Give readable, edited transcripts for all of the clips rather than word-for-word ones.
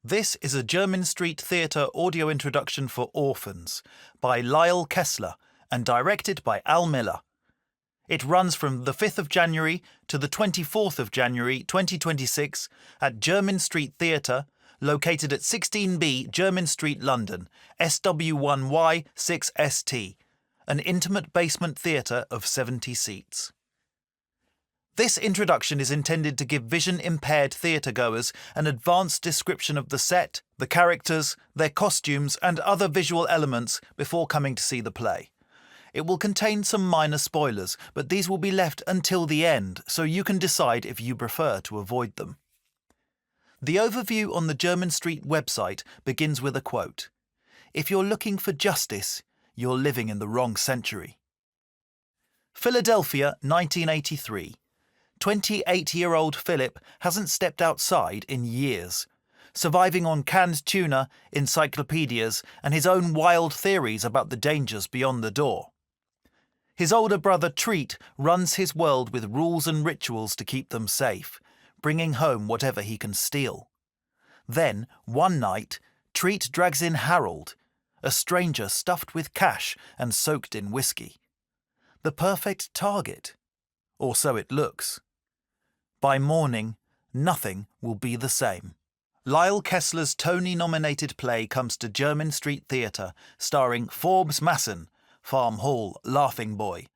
This is a Jermyn Street Theatre audio introduction for Orphans by Lyle Kessler and directed by Al Miller. It runs from the 5th of January to the 24th of January 2026 at Jermyn Street Theatre, located at 16B Jermyn Street, London, SW1Y 6ST, an intimate basement theatre of 70 seats. This introduction is intended to give vision-impaired theatre-goers an advanced description of the set, the characters, their costumes and other visual elements before coming to see the play. It will contain some minor spoilers, but these will be left until the end, so you can decide if you prefer to avoid them. The overview on the Jermyn Street website begins with a quote: "If you're looking for justice, you're living in the wrong century." Philadelphia, 1983. 28-year-old Philip hasn't stepped outside in years, surviving on canned tuna, encyclopedias, and his own wild theories about the dangers beyond the door. His older brother Treat runs his world with rules and rituals to keep them safe, bringing home whatever he can steal. Then, one night, Treat drags in Harold, a stranger stuffed with cash and soaked in whiskey. The perfect target. Or so it looks. By morning, nothing will be the same. Lyle Kessler's Tony-nominated play comes to Jermyn Street Theatre, starring Forbes Masson, Farm Hall, Laughing Boy,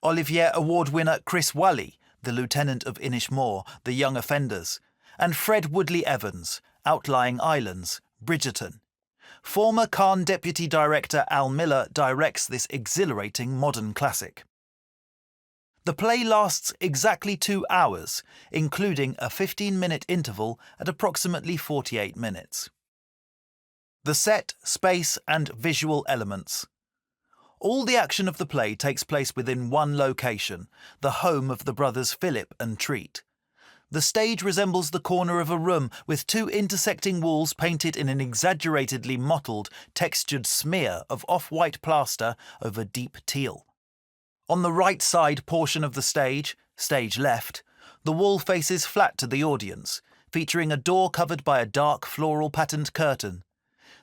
Olivier Award winner Chris Whalley, the Lieutenant of Inishmore, The Young Offenders, and Fred Woodley Evans, Outlying Islands, Bridgerton. Former Cannes Deputy Director Al Miller directs this exhilarating modern classic. The play lasts exactly 2 hours, including a 15-minute interval at approximately 48 minutes. The set, space, and visual elements. All the action of the play takes place within one location, the home of the brothers Philip and Treat. The stage resembles the corner of a room with 2 intersecting walls painted in an exaggeratedly mottled, textured smear of off-white plaster over deep teal. On the right side portion of the stage, stage left, the wall faces flat to the audience, featuring a door covered by a dark floral patterned curtain.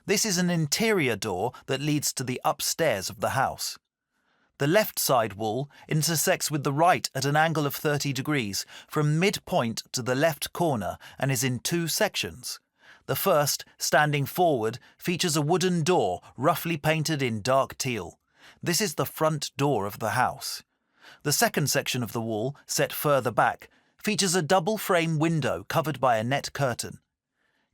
This is an interior door that leads to the upstairs of the house. The left side wall intersects with the right at an angle of 30 degrees from midpoint to the left corner and is in 2 sections. The first, standing forward, features a wooden door roughly painted in dark teal. This is the front door of the house. The second section of the wall, set further back, features a double-frame window covered by a net curtain.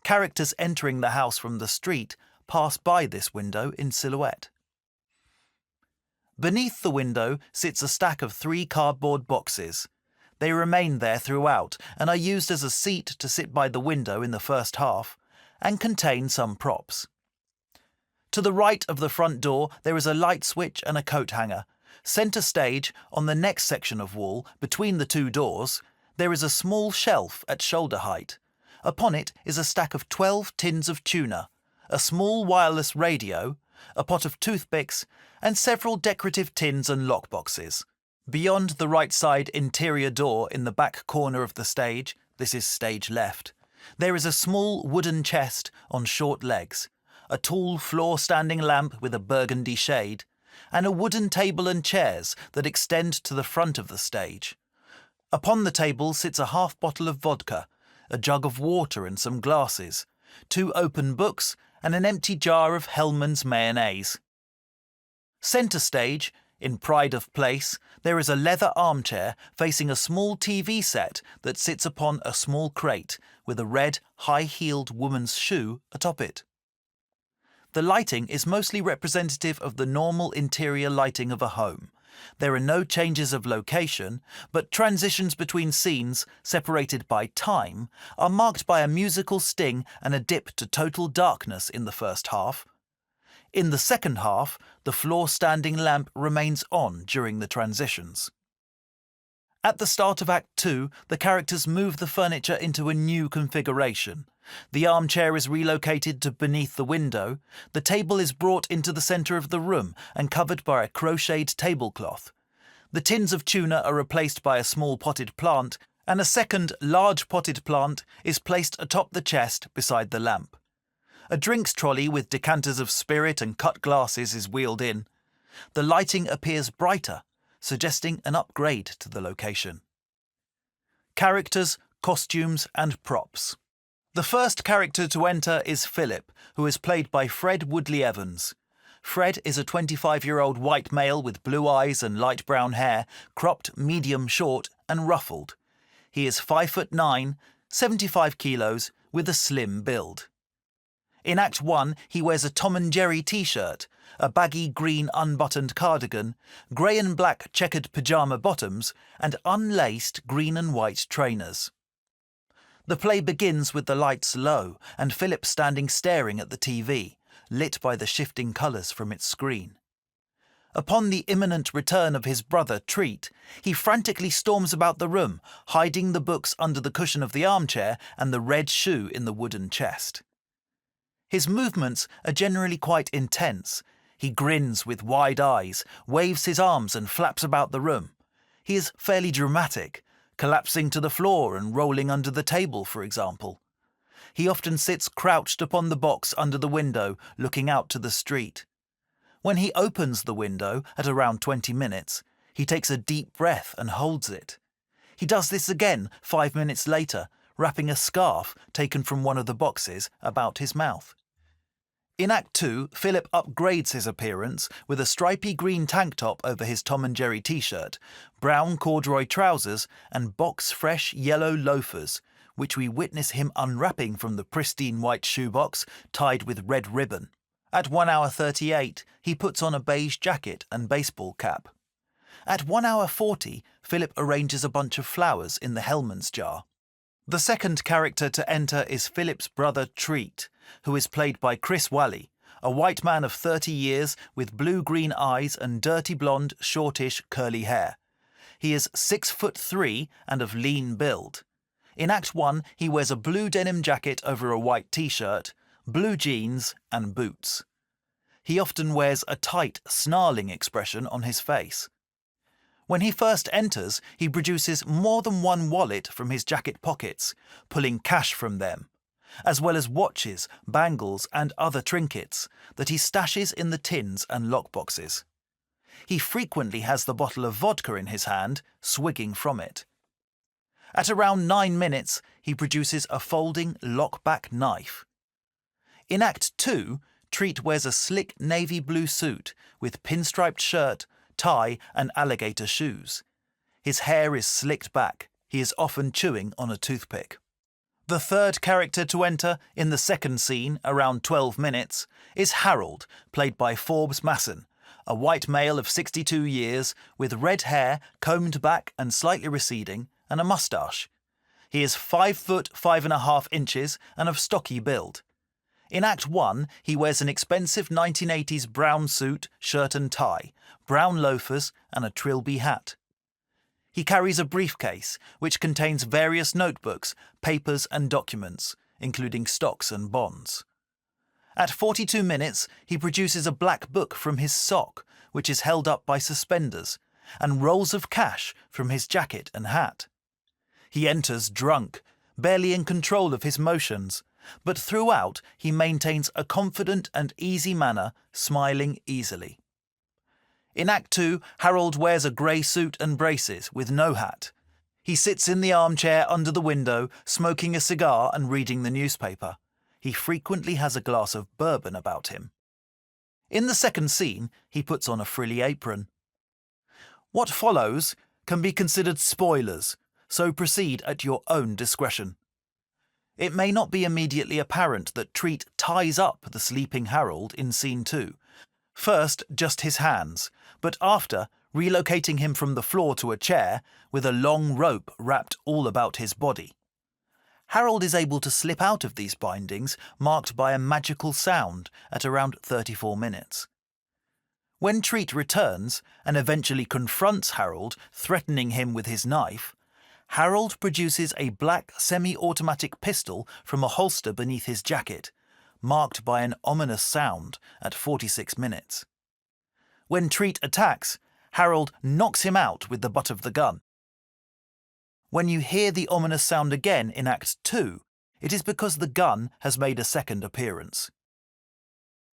Characters entering the house from the street pass by this window in silhouette. Beneath the window sits a stack of 3 cardboard boxes. They remain there throughout and are used as a seat to sit by the window in the first half, and contain some props. To the right of the front door there is a light switch and a coat hanger. Centre stage, on the next section of wall, between the 2 doors, there is a small shelf at shoulder height. Upon it is a stack of 12 tins of tuna, a small wireless radio, a pot of toothpicks, and several decorative tins and lockboxes. Beyond the right side interior door in the back corner of the stage, this is stage left, there is a small wooden chest on short legs, a tall floor-standing lamp with a burgundy shade, and a wooden table and chairs that extend to the front of the stage. Upon the table sits a half bottle of vodka, a jug of water and some glasses, 2 open books, and an empty jar of Hellmann's mayonnaise. Centre stage, in pride of place, there is a leather armchair facing a small TV set that sits upon a small crate with a red, high-heeled woman's shoe atop it. The lighting is mostly representative of the normal interior lighting of a home. There are no changes of location, but transitions between scenes, separated by time, are marked by a musical sting and a dip to total darkness in the first half. In the second half, the floor-standing lamp remains on during the transitions. At the start of Act 2, the characters move the furniture into a new configuration. The armchair is relocated to beneath the window, the table is brought into the centre of the room and covered by a crocheted tablecloth. The tins of tuna are replaced by a small potted plant, and a second large potted plant is placed atop the chest beside the lamp. A drinks trolley with decanters of spirit and cut glasses is wheeled in. The lighting appears brighter, suggesting an upgrade to the location. Characters, costumes and props. The first character to enter is Philip, who is played by Fred Woodley Evans. Fred is a 25-year-old white male with blue eyes and light brown hair, cropped medium short and ruffled. He is 5'9", 75 kilos, with a slim build. In Act 1, he wears a Tom and Jerry t-shirt, a baggy green unbuttoned cardigan, grey and black checkered pyjama bottoms, and unlaced green and white trainers. The play begins with the lights low and Philip standing staring at the TV, lit by the shifting colours from its screen. Upon the imminent return of his brother Treat, he frantically storms about the room, hiding the books under the cushion of the armchair and the red shoe in the wooden chest. His movements are generally quite intense. He grins with wide eyes, waves his arms and flaps about the room. He is fairly dramatic, collapsing to the floor and rolling under the table, for example. He often sits crouched upon the box under the window, looking out to the street. When he opens the window at around 20 minutes, he takes a deep breath and holds it. He does this again 5 minutes later, wrapping a scarf taken from one of the boxes about his mouth. In Act 2, Philip upgrades his appearance with a stripy green tank top over his Tom and Jerry t-shirt, brown corduroy trousers and box-fresh yellow loafers, which we witness him unwrapping from the pristine white shoebox tied with red ribbon. At 1 hour 38, he puts on a beige jacket and baseball cap. At 1 hour 40, Philip arranges a bunch of flowers in the Hellman's jar. The second character to enter is Philip's brother Treat, who is played by Chris Whalley, a white man of 30 years with blue-green eyes and dirty blonde, shortish, curly hair. He is 6'3" and of lean build. In Act 1, he wears a blue denim jacket over a white t-shirt, blue jeans and boots. He often wears a tight, snarling expression on his face. When he first enters, he produces more than one wallet from his jacket pockets, pulling cash from them, as well as watches, bangles and other trinkets that he stashes in the tins and lockboxes. He frequently has the bottle of vodka in his hand, swigging from it. At around 9 minutes, he produces a folding lock-back knife. In Act 2, Treat wears a slick navy blue suit with pinstriped shirt, tie and alligator shoes. His hair is slicked back. He is often chewing on a toothpick. The third character to enter in the second scene, around 12 minutes, is Harold, played by Forbes Masson, a white male of 62 years with red hair combed back and slightly receding and a moustache. He is 5 foot 5.5 inches and of stocky build. In Act 1, he wears an expensive 1980s brown suit, shirt and tie, brown loafers and a trilby hat. He carries a briefcase, which contains various notebooks, papers and documents, including stocks and bonds. At 42 minutes, he produces a black book from his sock, which is held up by suspenders, and rolls of cash from his jacket and hat. He enters drunk, barely in control of his motions, but throughout he maintains a confident and easy manner, smiling easily. In Act 2, Harold wears a grey suit and braces with no hat. He sits in the armchair under the window, smoking a cigar and reading the newspaper. He frequently has a glass of bourbon about him. In the second scene, he puts on a frilly apron. What follows can be considered spoilers, so proceed at your own discretion. It may not be immediately apparent that Treat ties up the sleeping Harold in Scene 2. First, just his hands, but after, relocating him from the floor to a chair with a long rope wrapped all about his body. Harold is able to slip out of these bindings, marked by a magical sound, at around 34 minutes. When Treat returns and eventually confronts Harold, threatening him with his knife, Harold produces a black semi-automatic pistol from a holster beneath his jacket, marked by an ominous sound at 46 minutes. When Treat attacks, Harold knocks him out with the butt of the gun. When you hear the ominous sound again in Act 2, it is because the gun has made a second appearance.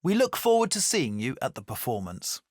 We look forward to seeing you at the performance.